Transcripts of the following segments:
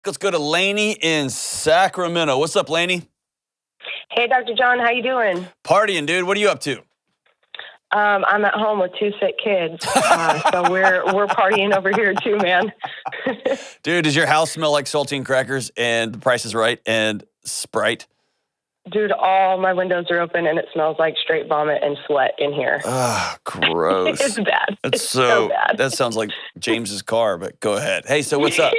Let's go to Lainey in Sacramento. What's up, Lainey? Hey, Dr. John, how you doing? Partying, dude. What are you up to? I'm at home with 2 sick kids, so we're partying over here too, man. Dude, does your house smell like saltine crackers and The Price is Right and Sprite? Dude, all my windows are open and it smells like straight vomit and sweat in here. Ah, gross. It's bad. That's it's so bad. That sounds like James's car, but go ahead. Hey, so what's up?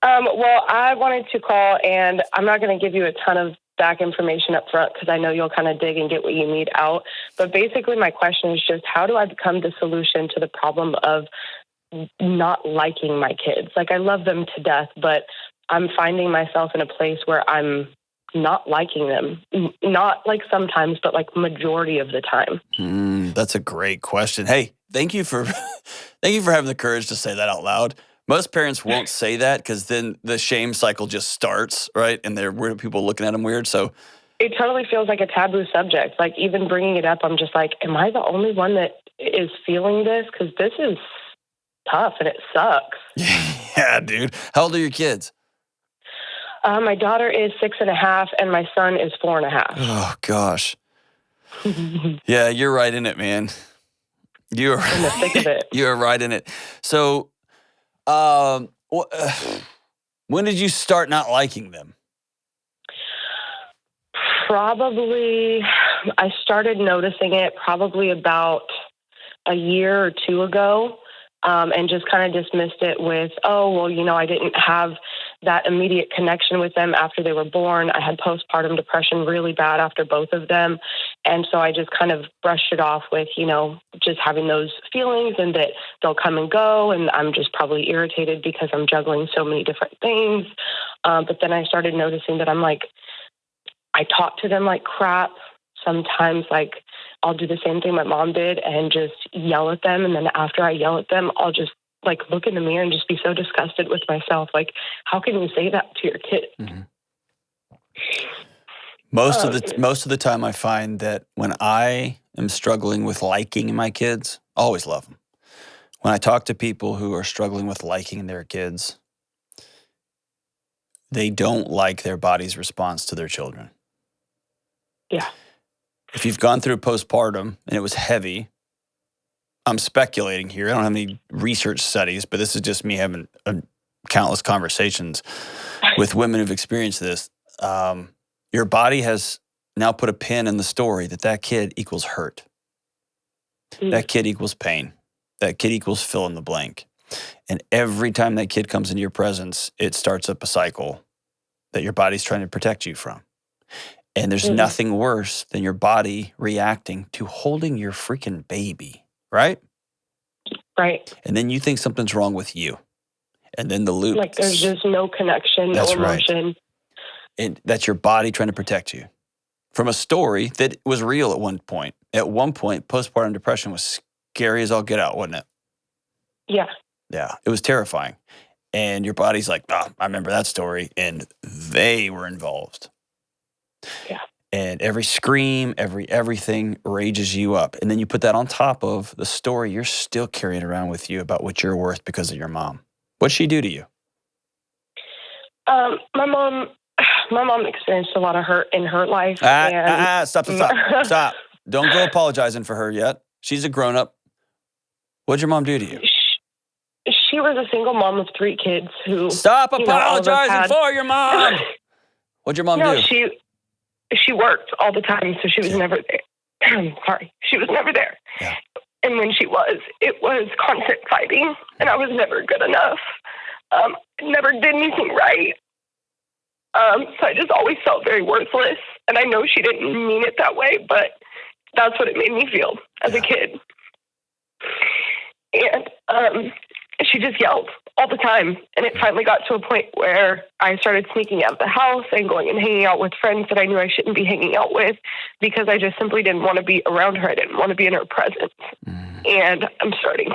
Well, I wanted to call, and I'm not going to give you a ton of back information up front because I know you'll kind of dig and get what you need out. But basically, my question is just, how do I become the solution to the problem of not liking my kids? Like, I love them to death, but I'm finding myself in a place where I'm not liking them. Not like sometimes, but like majority of the time. That's a great question. Hey, thank you for having the courage to say that out loud. Most parents won't say that because then the shame cycle just starts, right? And they're weird, people looking at them weird. So it totally feels like a taboo subject. Like, even bringing it up, I'm just like, am I the only one that is feeling this? Because this is tough and it sucks. Yeah, dude. How old are your kids? My daughter is 6.5 and my son is 4.5. Oh, gosh. Yeah, you're right in it, man. You're in the thick of it. You're right in it. So, when did you start not liking them? Probably, I started noticing it probably about a year or 2 ago, and just kind of dismissed it with, oh, well, I didn't have that immediate connection with them after they were born. I had postpartum depression really bad after both of them. And so I just kind of brushed it off with, just having those feelings and that they'll come and go. And I'm just probably irritated because I'm juggling so many different things. But then I started noticing that I talk to them like crap. Sometimes, I'll do the same thing my mom did and just yell at them. And then after I yell at them, I'll just look in the mirror and just be so disgusted with myself. Like, how can you say that to your kid? Mm-hmm. Most of the time I find that when I am struggling with liking my kids, I always love them. When I talk to people who are struggling with liking their kids, they don't like their body's response to their children. Yeah. If you've gone through postpartum and it was heavy, I'm speculating here. I don't have any research studies, but this is just me having countless conversations with women who've experienced this. Your body has now put a pin in the story that kid equals hurt. That kid equals pain. That kid equals fill in the blank. And every time that kid comes into your presence, it starts up a cycle that your body's trying to protect you from. And there's nothing worse than your body reacting to holding your freaking baby, right? Right. And then you think something's wrong with you. And then the loop. Like, there's just no connection, no emotion. Right. And that's your body trying to protect you from a story that was real at one point. At one point, postpartum depression was scary as all get out, wasn't it? Yeah. Yeah, it was terrifying. And your body's like, I remember that story. And they were involved. Yeah. And every scream, everything rages you up. And then you put that on top of the story you're still carrying around with you about what you're worth because of your mom. What'd she do to you? My mom experienced a lot of hurt in her life. Stop. Don't go apologizing for her yet. She's a grown-up. What'd your mom do to you? She was a single mom of 3 kids who... Stop apologizing for your mom! What'd your mom do? She worked all the time, so she was never there. Sorry. She was never there. Yeah. And when she was, it was constant fighting, and I was never good enough. I never did anything right. So I just always felt very worthless. And I know she didn't mean it that way, but that's what it made me feel as a kid. And she just yelled all the time. And it finally got to a point where I started sneaking out of the house and going and hanging out with friends that I knew I shouldn't be hanging out with because I just simply didn't want to be around her. I didn't want to be in her presence. And I'm starting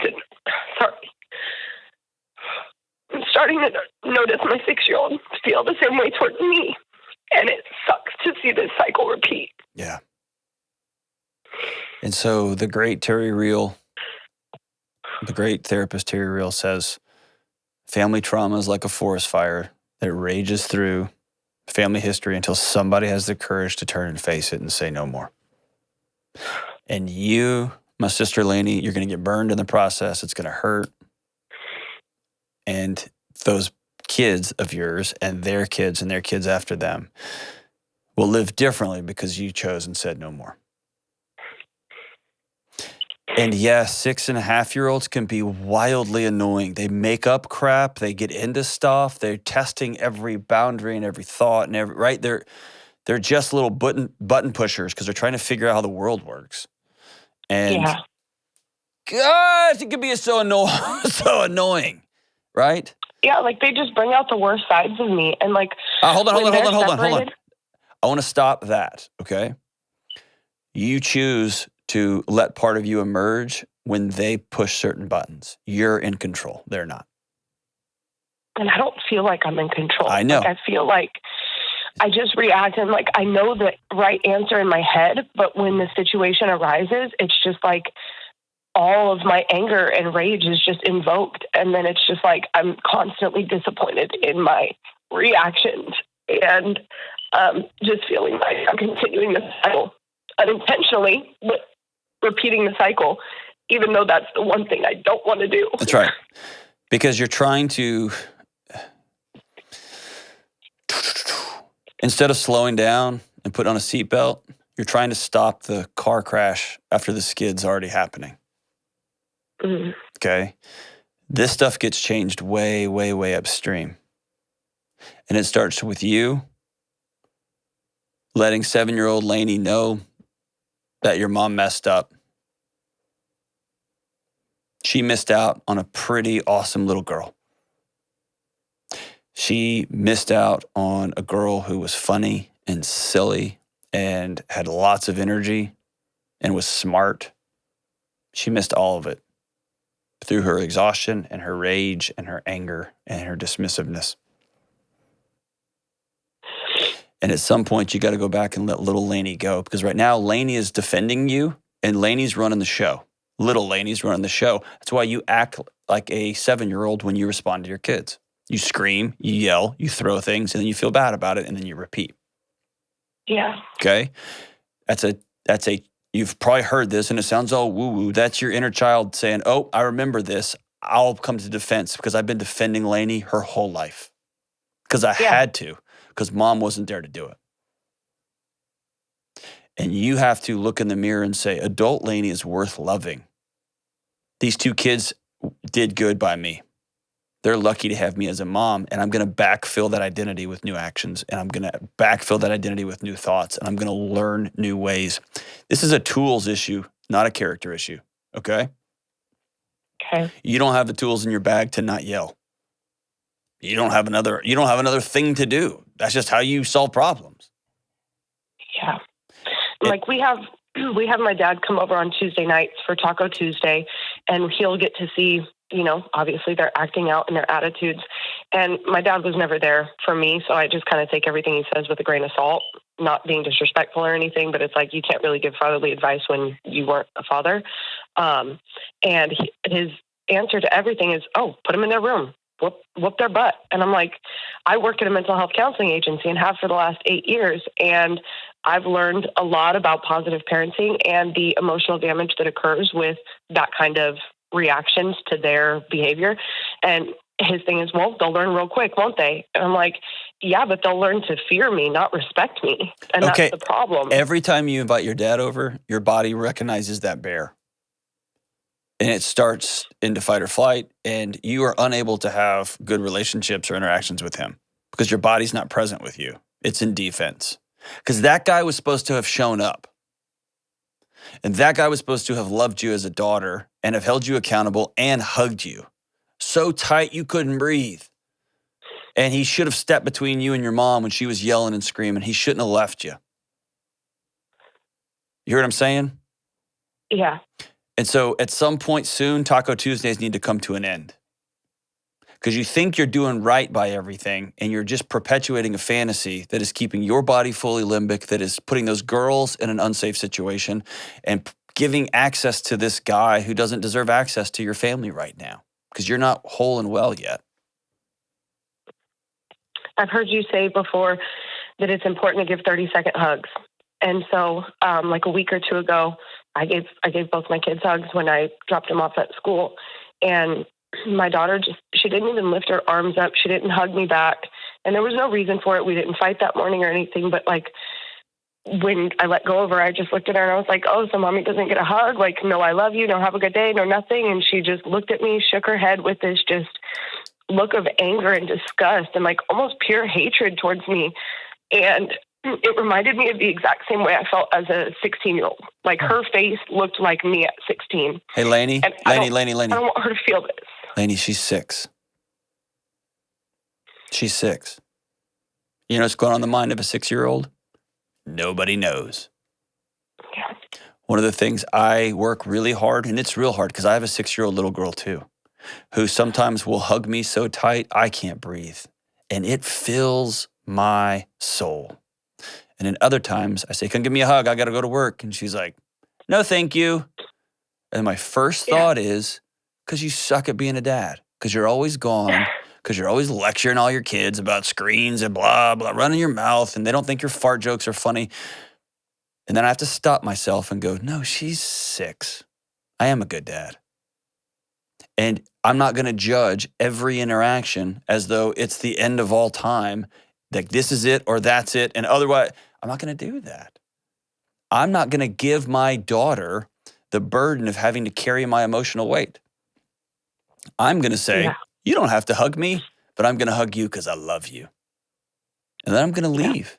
to notice my 6-year-old feel the same way towards me. And it sucks to see this cycle repeat. Yeah. And so the great therapist Terry Real says, Family trauma is like a forest fire that rages through family history until somebody has the courage to turn and face it and say no more. And you, my sister Lainey, you're going to get burned in the process. It's going to hurt. And those kids of yours and their kids after them will live differently because you chose and said no more. And yes, 6.5-year-olds can be wildly annoying. They make up crap. They get into stuff. They're testing every boundary and every thought and every, right? They're just little button pushers because they're trying to figure out how the world works. And gosh, it can be so annoying, right? Yeah, like they just bring out the worst sides of me. And like, hold on. I want to stop that, okay? You choose to let part of you emerge when they push certain buttons. You're in control. They're not. And I don't feel like I'm in control. I know. Like, I feel like I just react and like I know the right answer in my head, but when the situation arises, it's just like all of my anger and rage is just invoked. And then it's just like I'm constantly disappointed in my reactions and just feeling like I'm continuing the cycle unintentionally, but repeating the cycle, even though that's the one thing I don't want to do. That's right. Because you're trying to, instead of slowing down and put on a seatbelt, you're trying to stop the car crash after the skid's already happening. Mm-hmm. Okay? This stuff gets changed way, way, way upstream. And it starts with you letting 7-year-old Lainey know that your mom messed up. She missed out on a pretty awesome little girl. She missed out on a girl who was funny and silly and had lots of energy and was smart. She missed all of it through her exhaustion and her rage and her anger and her dismissiveness. And at some point, you got to go back and let little Lainey go, because right now Lainey is defending you and Lainey's running the show. Little Lainey's running the show. That's why you act like a 7-year-old when you respond to your kids. You scream, you yell, you throw things, and then you feel bad about it, and then you repeat. Yeah. Okay? That's a. You've probably heard this, and it sounds all woo-woo. That's your inner child saying, oh, I remember this. I'll come to defense because I've been defending Lainey her whole life. Because I had to. Because mom wasn't there to do it. And you have to look in the mirror and say, adult Lainey is worth loving. These 2 kids did good by me. They're lucky to have me as a mom, and I'm going to backfill that identity with new actions, and I'm going to backfill that identity with new thoughts, and I'm going to learn new ways. This is a tools issue, not a character issue, okay? Okay. You don't have the tools in your bag to not yell. You don't have another thing to do. That's just how you solve problems. Yeah. Like we have my dad come over on Tuesday nights for Taco Tuesday, and he'll get to see, obviously they're acting out in their attitudes. And my dad was never there for me, so I just kind of take everything he says with a grain of salt, not being disrespectful or anything, but it's like you can't really give fatherly advice when you weren't a father. And his answer to everything is, oh, put them in their room. Whoop their butt. And I'm like, I work at a mental health counseling agency and have for the last 8 years. And I've learned a lot about positive parenting and the emotional damage that occurs with that kind of reactions to their behavior. And his thing is, well, they'll learn real quick, won't they? And I'm like, yeah, but they'll learn to fear me, not respect me. And that's the problem. Every time you invite your dad over, your body recognizes that bear. And it starts into fight or flight, and you are unable to have good relationships or interactions with him because your body's not present with you. It's in defense. Because that guy was supposed to have shown up. And that guy was supposed to have loved you as a daughter and have held you accountable and hugged you so tight you couldn't breathe. And he should have stepped between you and your mom when she was yelling and screaming. He shouldn't have left you. You hear what I'm saying? Yeah. And so at some point soon, Taco Tuesdays need to come to an end. Because you think you're doing right by everything, and you're just perpetuating a fantasy that is keeping your body fully limbic, that is putting those girls in an unsafe situation, and giving access to this guy who doesn't deserve access to your family right now, because you're not whole and well yet. I've heard you say before that it's important to give 30-second hugs. And so, like a week or two ago, I gave both my kids hugs when I dropped them off at school. And my daughter she didn't even lift her arms up. She didn't hug me back. And there was no reason for it. We didn't fight that morning or anything. But like when I let go of her, I just looked at her and I was like, oh, so mommy doesn't get a hug? Like, no, I love you. No, have a good day. No, nothing. And she just looked at me, shook her head with this just look of anger and disgust and like almost pure hatred towards me. And it reminded me of the exact same way I felt as a 16-year-old. Like her face looked like me at 16. Hey, Lainey. I don't want her to feel this. Lainey, she's 6. She's 6. You know what's going on in the mind of a 6-year-old? Nobody knows. Yeah. One of the things I work really hard, and it's real hard because I have a 6-year-old little girl too, who sometimes will hug me so tight I can't breathe. And it fills my soul. And then other times I say, come give me a hug. I got to go to work. And she's like, no, thank you. And my first thought is, because you suck at being a dad, because you're always gone, because you're always lecturing all your kids about screens and blah, blah, running your mouth, and they don't think your fart jokes are funny. And then I have to stop myself and go, no, she's 6. I am a good dad. And I'm not going to judge every interaction as though it's the end of all time, like this is it or that's it. And otherwise, I'm not going to do that. I'm not going to give my daughter the burden of having to carry my emotional weight. I'm going to say, you don't have to hug me, but I'm going to hug you because I love you. And then I'm going to leave.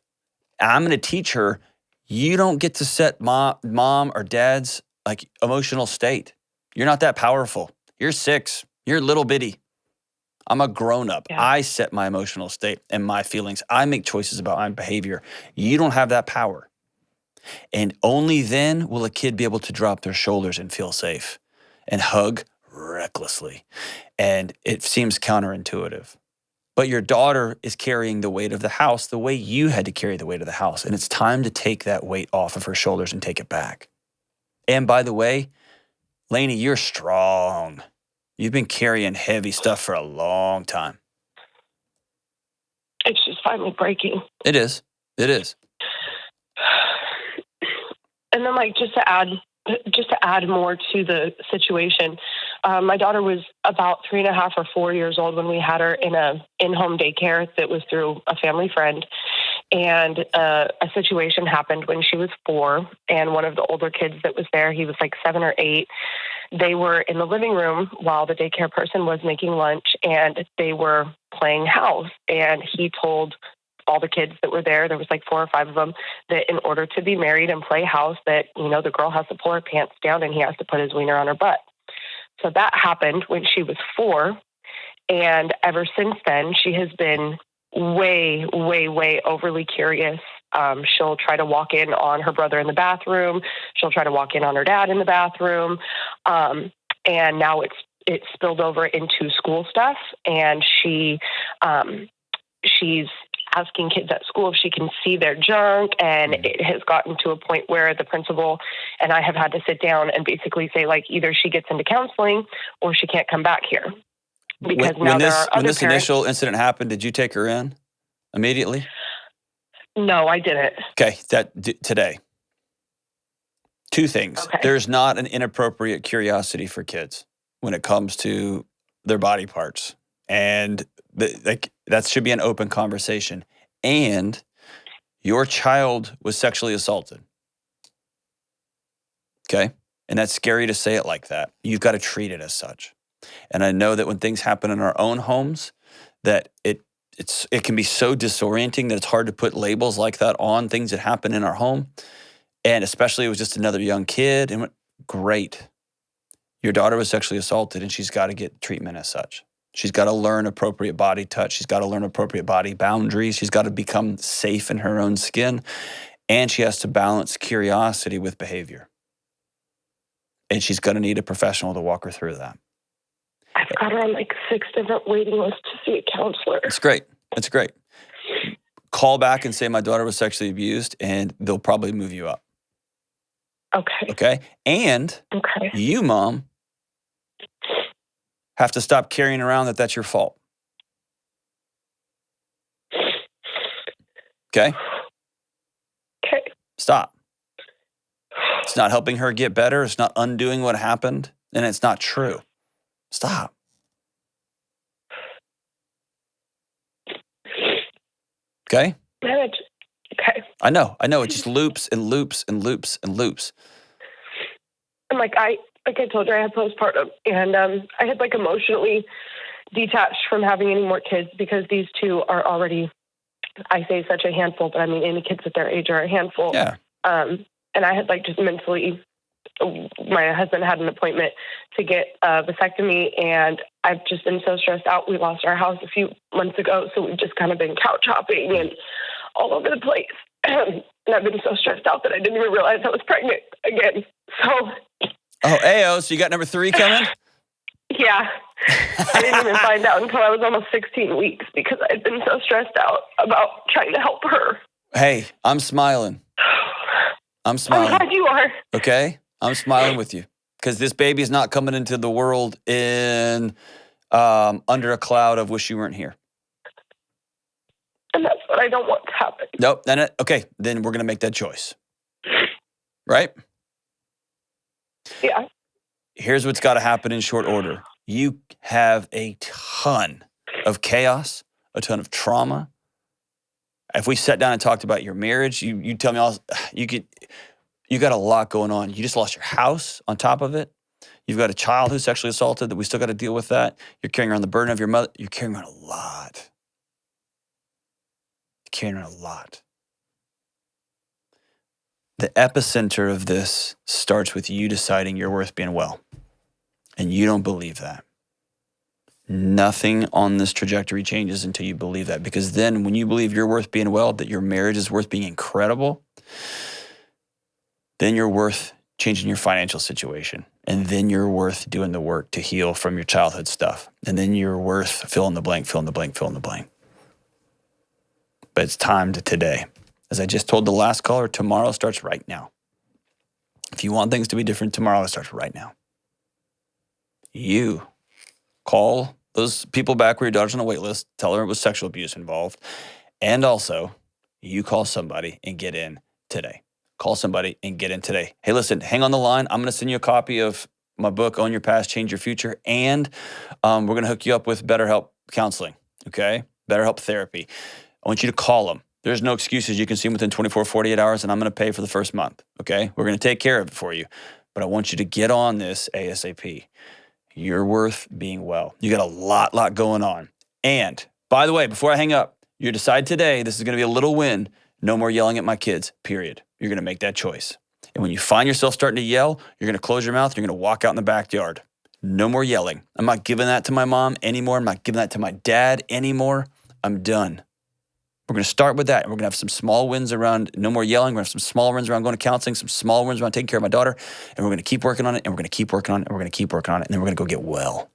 I'm going to teach her, you don't get to set mom or dad's like emotional state. You're not that powerful. You're 6. You're little bitty. I'm a grown-up. Yeah. I set my emotional state and my feelings. I make choices about my behavior. You don't have that power. And only then will a kid be able to drop their shoulders and feel safe and hug recklessly. And it seems counterintuitive. But your daughter is carrying the weight of the house the way you had to carry the weight of the house. And it's time to take that weight off of her shoulders and take it back. And by the way, Lainey, you're strong. You've been carrying heavy stuff for a long time. It's just finally breaking. It is. It is. And then, like, just to add more to the situation, my daughter was about 3.5 or 4 years old when we had her in a in-home daycare that was through a family friend. And a situation happened when she was 4, and one of the older kids that was there, he was like 7 or 8. They were in the living room while the daycare person was making lunch, and they were playing house. And he told all the kids that were there was like 4 or 5 of them, that in order to be married and play house, that, you know, the girl has to pull her pants down and he has to put his wiener on her butt. So that happened when she was 4. And ever since then, she has been way, way, way overly curious. She'll try to walk in on her brother in the bathroom. She'll try to walk in on her dad in the bathroom. And now it's spilled over into school stuff. And she's asking kids at school if she can see their junk. And it has gotten to a point where the principal and I have had to sit down and basically say, like, either she gets into counseling or she can't come back here. Because when this initial incident happened, did you take her in immediately? No, I didn't. Okay, today. 2 things. Okay. There's not an inappropriate curiosity for kids when it comes to their body parts. And that should be an open conversation. And your child was sexually assaulted. Okay? And that's scary to say it like that. You've got to treat it as such. And I know that when things happen in our own homes, that it can be so disorienting that it's hard to put labels like that on things that happen in our home. And especially it was just another young kid. And great. Your daughter was sexually assaulted and she's got to get treatment as such. She's got to learn appropriate body touch. She's got to learn appropriate body boundaries. She's got to become safe in her own skin. And she has to balance curiosity with behavior. And she's going to need a professional to walk her through that. I've got her on like 6 different waiting lists to see a counselor. It's great. It's great. Call back and say my daughter was sexually abused, and they'll probably move you up. Okay. Okay? And you, Mom, have to stop carrying around that that's your fault. Okay? Okay. Stop. It's not helping her get better. It's not undoing what happened. And it's not true. Stop. Okay? Okay. I know. It just loops and loops and loops and loops. And like I told you, I had postpartum, and I had like emotionally detached from having any more kids because these two are already, I say such a handful, but I mean any kids at their age are a handful. Yeah. And I had like just mentally, my husband had an appointment to get a vasectomy, and I've just been so stressed out. We lost our house a few months ago, so we've just kind of been couch hopping and all over the place. And I've been so stressed out that I didn't even realize I was pregnant again. So. Oh, Ayo, so you got number 3 coming? Yeah. I didn't even find out until I was almost 16 weeks because I'd been so stressed out about trying to help her. Hey, I'm smiling. I'm smiling. I'm glad you are. Okay? I'm smiling with you because this baby is not coming into the world in under a cloud of wish you weren't here. And that's what I don't want to happen. Nope. Okay, then we're going to make that choice. Right? Yeah. Here's what's got to happen in short order. You have a ton of chaos, a ton of trauma. If we sat down and talked about your marriage, you tell me you got a lot going on. You just lost your house on top of it. You've got a child who's sexually assaulted that we still got to deal with that. You're carrying around the burden of your mother. You're carrying around a lot. You're carrying around a lot. The epicenter of this starts with you deciding you're worth being well. And you don't believe that. Nothing on this trajectory changes until you believe that. Because then when you believe you're worth being well, that your marriage is worth being incredible, then you're worth changing your financial situation. And then you're worth doing the work to heal from your childhood stuff. And then you're worth fill in the blank, fill in the blank, fill in the blank. But it's time to today. As I just told the last caller, tomorrow starts right now. If you want things to be different, tomorrow starts right now. You call those people back where your daughter's on a wait list, tell her it was sexual abuse involved, and also you call somebody and get in today. Call somebody and get in today. Hey, listen, hang on the line. I'm going to send you a copy of my book, Own Your Past, Change Your Future, and we're going to hook you up with BetterHelp counseling, okay? BetterHelp therapy. I want you to call them. There's no excuses. You can see them within 24, 48 hours, and I'm going to pay for the first month, okay? We're going to take care of it for you, but I want you to get on this ASAP. You're worth being well. You got a lot going on. And by the way, before I hang up, you decide today, this is going to be a little win. No more yelling at my kids, period. You're going to make that choice. And when you find yourself starting to yell, you're going to close your mouth. You're going to walk out in the backyard. No more yelling. I'm not giving that to my mom anymore. I'm not giving that to my dad anymore. I'm done. We're going to start with that. And we're going to have some small wins around no more yelling. We're going to have some small wins around going to counseling, some small wins around taking care of my daughter. And we're going to keep working on it. And we're going to keep working on it. And we're going to keep working on it. And then we're going to go get well.